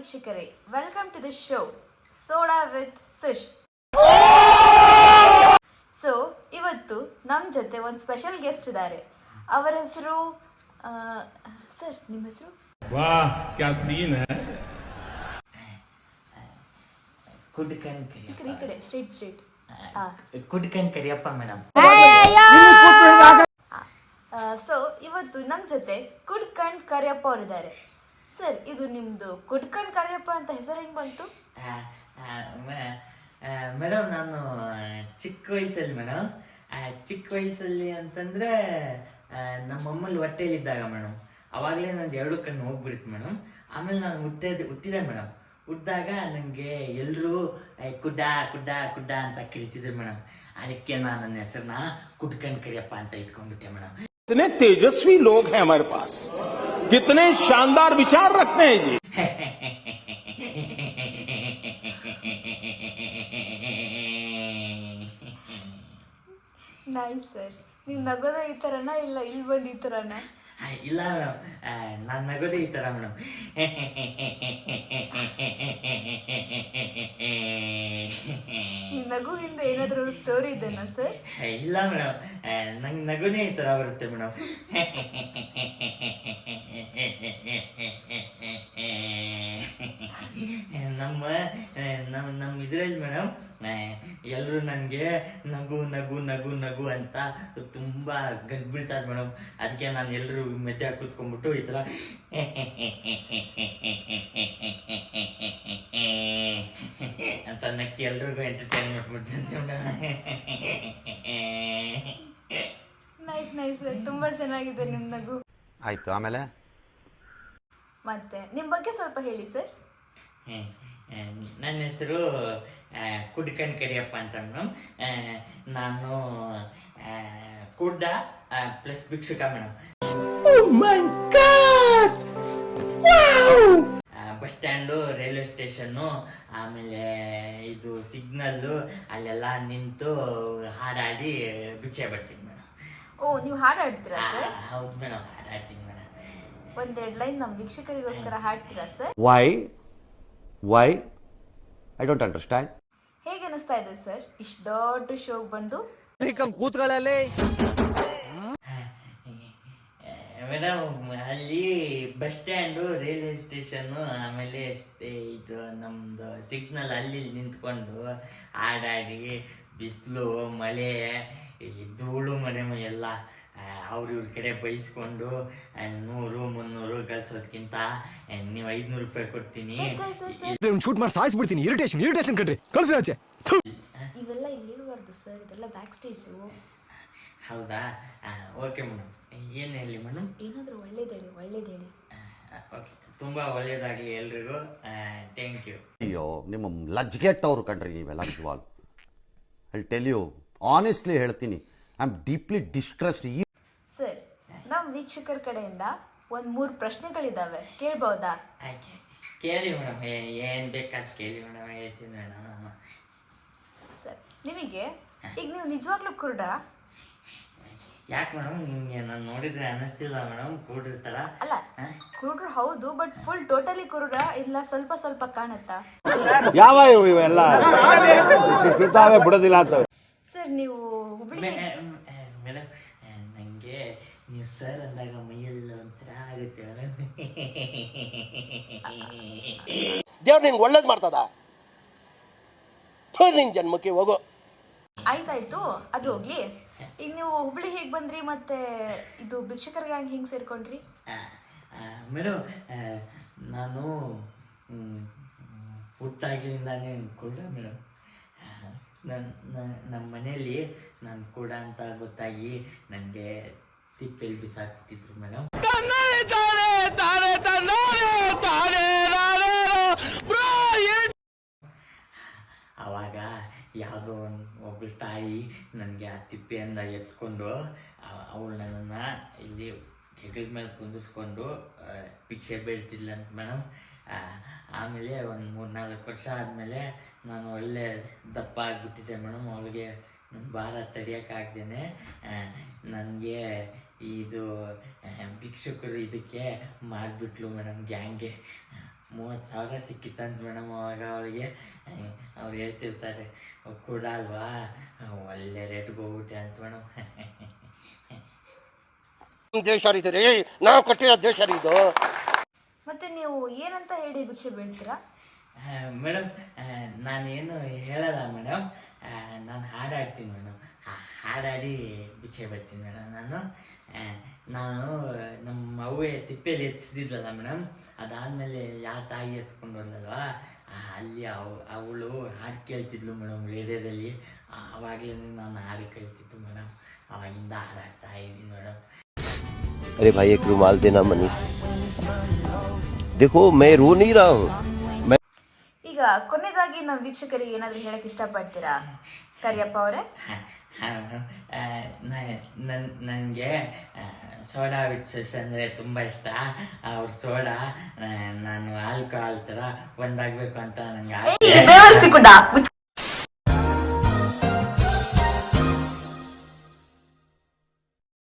ವೀಕ್ಷಕರೇ, welcome to the show soda with Sush. So ಇವತ್ತು ನಮ್ಮ ಜೊತೆ ಒಂದು ಸ್ಪೆಷಲ್ ಗೆಸ್ಟ್ ಇದ್ದಾರೆ. ಅವರ ಹೆಸರು ಸರ್, ನಿಮ್ಮ ಹೆಸರು? ವಾಹ್, ಕ್ಯಾ ಸೀನ್ ಹೈ. ಕುಡ್ಕನ್ ಈ ಕಡೆ ಸ್ಟ್ರೇಟ್. ಕುಡ್ಕನ್ ಕರಿಯಪ್ಪ ಮೇಡಮ್. ಸೊ ಇವತ್ತು ನಮ್ಮ ಜೊತೆ ಕುಡ್ಕಂಡ್ ಕರಿಯಪ್ಪ ಅವರಿದ್ದಾರೆ. ಸರ್, ಇದು ನಿಮ್ದು ಕುಡ್ಕಂಡ್ ಕರಿಯಪ್ಪ ಅಂತ ಹೆಸರು ಹೆಂಗ್ ಬಂತು? ಮೇಡಮ್, ನಾನು ಚಿಕ್ಕ ವಯಸ್ಸಲ್ಲಿ ಅಂತಂದ್ರೆ ನಮ್ಮಮ್ಮಲ್ಲಿ ಹೊಟ್ಟೆಲಿದ್ದಾಗ ಮೇಡಮ್, ಅವಾಗಲೇ ನಂದು 2 ಕಣ್ಣು ಹೋಗ್ಬಿಡ್ತು ಮೇಡಮ್. ಆಮೇಲೆ ನಾನು ಹುಟ್ಟಿದೆ ಮೇಡಮ್. ಹುಟ್ಟಿದಾಗ ನನಗೆ ಎಲ್ಲರೂ ಕುಡ್ಡ ಕುಡ್ಡ ಕುಡ್ಡ ಅಂತ ಕರಿತಿದ್ರು ಮೇಡಮ್. ಅದಕ್ಕೆ ನಾನು ನನ್ನ ಹೆಸರನ್ನ ಕುಡ್ಕಂಡ್ ಕರಿಯಪ್ಪ ಅಂತ ಇಟ್ಕೊಂಡ್ಬಿಟ್ಟೆ ಮೇಡಮ್. कितने तेजस्वी लोग हैं हमारे पास, कितने शानदार विचार रखते हैं जी. Nice sir. ನೀವು ನಗೋದ ಈ ಥರನ ಇಲ್ಲ ಇಲ್ಲಿ ಬಂದು ಈ ಥರನ? ಇಲ್ಲ ಮೇಡಮ್, ನಾನು ನಗೋದೇ ಈ ಥರ ಮೇಡಮ್. ಈ ನಗು ಹಿಂದೆ ಏನಾದರೂ ಸ್ಟೋರಿ ಇದೆನಾ ಸರ್? ಇಲ್ಲ ಮೇಡಮ್, ನಂಗೆ ನಗುನೇ ಈ ಥರ ಬರುತ್ತೆ ಮೇಡಮ್. ನಮ್ಮ ಇದರಲ್ಲಿ ಮೇಡಮ್ ಎಲ್ಲರೂ ನನಗೆ ನಗು ನಗು ನಗು ನಗು ಅಂತ ತುಂಬ ಗಂಟು ಬೀಳ್ತಾರೆ ಮೇಡಮ್. ಅದಕ್ಕೆ ನಾನು ಎಲ್ಲರೂ ಮೆತ್ತೆ ಕೂತ್ಕೊಂಡ್ಬಿಟ್ಟು ಈ ಥರ ಅಂತ ನಕ್ಕಿ ಎಲ್ರಿಗೂ ಎಂಟರ್ಟೈನ್ಮೆಂಟ್ ಮಾಡ್ತೀನಿ ಮೇಡಮ್. ನೈಸ್ ಸರ್, ತುಂಬ ಚೆನ್ನಾಗಿದೆ ನಿಮ್ಮ ನಗು. ಆಯಿತು, ಆಮೇಲೆ ಮತ್ತೆ ನಿಮ್ಮ ಬಗ್ಗೆ ಸ್ವಲ್ಪ ಹೇಳಿ ಸರ್. ನನ್ನ ಹೆಸರು ಕುಡ್ಕಂಡ್ ಕರಿಯಪ್ಪ ಅಂತ ಮೇಡಮ್. ನಾನು ಕುಡ್ಡ ಪ್ಲಸ್ ಭಿಕ್ಷುಕ madam. Bus stand, railway station, ಆಮೇಲೆ ಇದು ಸಿಗ್ನಲ್ಲು, ಅಲ್ಲೆಲ್ಲ ನಿಂತು ಹಾಡಾಡಿ ಭಿಕ್ಷೆ ಬರ್ತೀನಿ ಮೇಡಮ್. ಓ, ನೀವು ಹಾಡಾಡ್ತೀರಾ ಸರ್? ಹೌದು ಮೇಡಮ್, ಹಾಡಾಡ್ತೀನಿ ಮೇಡಮ್. ಒಂದೆರಡು ಲೈನ್ ನಮ್ಮ ವೀಕ್ಷಕರಿಗೋಸ್ಕರ ಹಾಡ್ತೀರಾ sir? Why I don't understand. ಹೇಗೆ ಅನಿಸ್ತಾ ಇದೆ ಸರ್ ಇಷ್ಟು ದೊಡ್ಡ ಶೋಗೆ ಬಂದು? ಕೂತ್ಕೊಳ್ಳಲಿ ಮೇಡಮ್. ಅಲ್ಲಿ ಬಸ್ ಸ್ಟ್ಯಾಂಡು, ರೈಲ್ವೆ ಸ್ಟೇಷನ್ನು, ಆಮೇಲೆ ಇದು ನಮ್ಮದು ಸಿಗ್ನಲ್ ಅಲ್ಲಿ ನಿಂತ್ಕೊಂಡು ಹಾಡಾಡಿ ಬಿಸಿಲು, ಮಳೆ, ಧೂಳು ಮೇಡಮ್ ಎಲ್ಲ ಇವ್ರ ಕಡೆ ಬೈಸ್ಕೊಂಡು 100-300 ಗಳಿಸೋದಕ್ಕಿಂತ ನೀವು 500 ರೂಪಾಯಿ ಕೊಡ್ತೀನಿ, ಶೂಟ್ ಮಾಡಿ ಸಾಯಿಸ್ಬಿಡ್ತೀನಿ. ಇರಿಟೇಷನ್ ಕಣ್ರಿ, ಕಳ್ಸಿ ಆಚೆ. ಇವೆಲ್ಲ ಇಲ್ಲಿ ಹೇಳಬಾರ್ದು ಸರ್, ಇದೆಲ್ಲ ಬ್ಯಾಕ್ ಸ್ಟೇಜು. ಹೌದಾ? Okay madam. ಏನು ಹೇಳಿ ಮೇಡಮ್? ಏನಾದರೂ ಒಳ್ಳೇದೇಳಿ. ಓಕೆ, ತುಂಬ ಒಳ್ಳೇದಾಗಲಿ ಎಲ್ರಿಗೂ. Thank you. ಅಯ್ಯೋ, ನಿಮ್ಮ ಲಜ್ಗೆಟ್ಟವ್ರು ಕಣ್ರಿ ನೀವೆಲ್ಲ ನಿಜವಾಗ. ಐ ಟೆಲ್ ಯು ಆನೆಸ್ಟ್ಲಿ ಹೇಳ್ತೀನಿ, I am deeply distressed. Sir, ನಮ್ಮ ವೀಕ್ಷಕರ ಕಡೆಯಿಂದ 1-3 ಪ್ರಶ್ನೆಗಳಿದ್ದಾವೆ, ಕೇಳ್ಬೋದಾ? ಕೇಳಿ ಮೇಡಮ್, ಏನು ಬೇಕಾದ್ರು ಕೇಳಿ ಮೇಡಮ್, ಹೇಳ್ತೀನಿ ಮೇಡಮ್. ಸರ್, ನಿಮಗೆ ಈಗ ನೀವು ನಿಜವಾಗ್ಲೂ ಕುರುಡ? ಯಾಕೆ ಮೇಡಮ್, ನಿಮಗೆ ನಾನು ನೋಡಿದ್ರೆ ಅನ್ನಿಸ್ತಿಲ್ಲ ಮೇಡಮ್ ಕೂಡಿರ್ತಾರ? ಅಲ್ಲ, ಕುರುಡ್ರು ಹೌದು, ಬಟ್ ಫುಲ್ ಟೋಟಲಿ ಕುರುಡ ಇಲ್ಲ ಸ್ವಲ್ಪ ಸ್ವಲ್ಪ ಕಾಣುತ್ತಾ? ಯಾವ ಇವೆಲ್ಲ ಬಿಡೋದಿಲ್ಲ ಅಂತ. ಸರ್, ನೀವು ಹುಬ್ಳಿ ಮೇಡಮ್, ನನಗೆ ನೀವು ಸರ್ ಅಂದಾಗ ಮೈಯೆಲ್ಲ ಒಂಥರ ಆಗುತ್ತೆ ಮೇಡಮ್. ದೇವ್ರು ನಿನ್ಗೆ ಒಳ್ಳೇದು ಮಾಡ್ತದ, ನಿನ್ನ ಜನ್ಮಕ್ಕೆ ಹೋಗೋ. ಆಯ್ತಾಯ್ತು, ಅದು ಹೋಗ್ಲಿ. ಈಗ ನೀವು ಹುಬ್ಳಿ ಹೇಗೆ ಬಂದ್ರಿ, ಮತ್ತೆ ಇದು ಭಿಕ್ಷಕರ ಗ್ಯಾಂಗ್ ಹೆಂಗೆ ಸೇರ್ಕೊಂಡ್ರಿ? ಮೇಡಮ್, ನಾನು ಹುಟ್ಟಾಗ್ಲಿಂದಾನೇ ಕೂಡ ಮೇಡಮ್. ನಮ್ಮ ಮನೆಯಲ್ಲಿ ನಾನು ಕೂಡ ಅಂತ ಗೊತ್ತಾಗಿ ನನಗೆ ತಿಪ್ಪೆಲ್ಲಿ ಬಿಸಾಕ್ತಿದ್ರು ಮೇಡಮ್. ಆವಾಗ ಯಾವುದೋ ಒಬ್ಬಳ ತಾಯಿ ನನಗೆ ಆ ತಿಪ್ಪೆಯಿಂದ ಎತ್ಕೊಂಡು ಅವಳು ನನ್ನನ್ನು ಇಲ್ಲಿ ಹೆಗಲ ಮೇಲೆ ಕುಂದಿಸ್ಕೊಂಡು ಭಿಕ್ಷೆ ಬೇಡ್ತಿದ್ಲಂತ ಮೇಡಮ್. ಆಮೇಲೆ ಒಂದು 3-4 ವರ್ಷ ಆದಮೇಲೆ ನಾನು ಒಳ್ಳೆ ದಪ್ಪ ಆಗಿಬಿಟ್ಟಿದ್ದೆ ಮೇಡಮ್. ಅವಳಿಗೆ ನನ್ನ ಭಾರ ತಡೆಯೋಕ್ಕಾಗ್ದೇ ನನಗೆ ಇದು ಭಿಕ್ಷುಕರು ಇದಕ್ಕೆ ಮಾಡಿಬಿಟ್ಲು ಮೇಡಮ್, ಗ್ಯಾಂಗ್ಗೆ 30,000 ಸಿಕ್ಕಿತ್ತಂತ ಮೇಡಮ್. ಅವಾಗ ಅವಳಿಗೆ ಅವ್ರು ಹೇಳ್ತಿರ್ತಾರೆ ಕೂಡ ಅಲ್ವಾ ಒಳ್ಳೆ ರೇಟ್ಗೆ ಹೋಗ್ಬಿಟ್ಟೆ ಅಂತ ಮೇಡಮ್. ದೇಶ ರೀ ನಾವು ಕೊಟ್ಟಿರೋ ದೇಶ ರೀ ಇದು. ಮತ್ತೆ ನೀವು ಏನಂತ ಹೇಳಿ ಭಿಕ್ಷೆ ಬೀಳ್ತೀರಾ? ಮೇಡಮ್ ನಾನೇನು ಹೇಳಲ್ಲ ಮೇಡಮ್, ನಾನು ಹಾಡಾಡ್ತೀನಿ ಮೇಡಮ್. ಹಾಡಾಡಿ ಭಿಕ್ಷೆ ಬಿಡ್ತೀನಿ ಮೇಡಮ್. ನಾನು ನಮ್ಮ ಅವ್ವೆ ತಿಪ್ಪೆಯಲ್ಲಿ ಎತ್ತಿದ್ದಿದ್ದಲ್ಲ ಮೇಡಮ್, ಅದಾದಮೇಲೆ ಯಾವ ತಾಯಿ ಎತ್ಕೊಂಡು ಹೋದ್ಲಲ್ವಾ ಅಲ್ಲಿ ಅವಳು ಹಾಡು ಕೇಳ್ತಿದ್ಲು ಮೇಡಮ್ ರೇಡಿಯೋದಲ್ಲಿ. ಆವಾಗಲೇ ನಾನು ಹಾಡು ಕೇಳ್ತಿದ್ದು ಮೇಡಮ್. ಆವಾಗಿಂದ ಹಾಡಾಡ್ತಾ ಇದ್ದೀನಿ ಮೇಡಮ್. अरे भाई एक रुमाल देना मनीष, देखो मैं रो नहीं रहा हूँ. ಈಗ ಕೊನೆಯದಾಗಿ ನಮ್ಮ ವೀಕ್ಷಕರಿಗೆ ಏನಾದರೂ ಹೇಳಕ್ ಇಷ್ಟಪಡ್ತೀರಾ ಕರಿಯಪ್ಪ ಅವರೇ? ನನಗೆ ಸೋಡಾ ವಿತ್ ಸಸ್ ಅಂದರೆ ತುಂಬ ಇಷ್ಟ. ಅವ್ರ ಸೋಡಾ ನಾನು ಆಲ್ಕೋಹಾಲ್ ಥರ ಒಂದಾಗಬೇಕು ಅಂತ ನನಗೆ ಬೇವರ್ಸಿ ಕೂಡ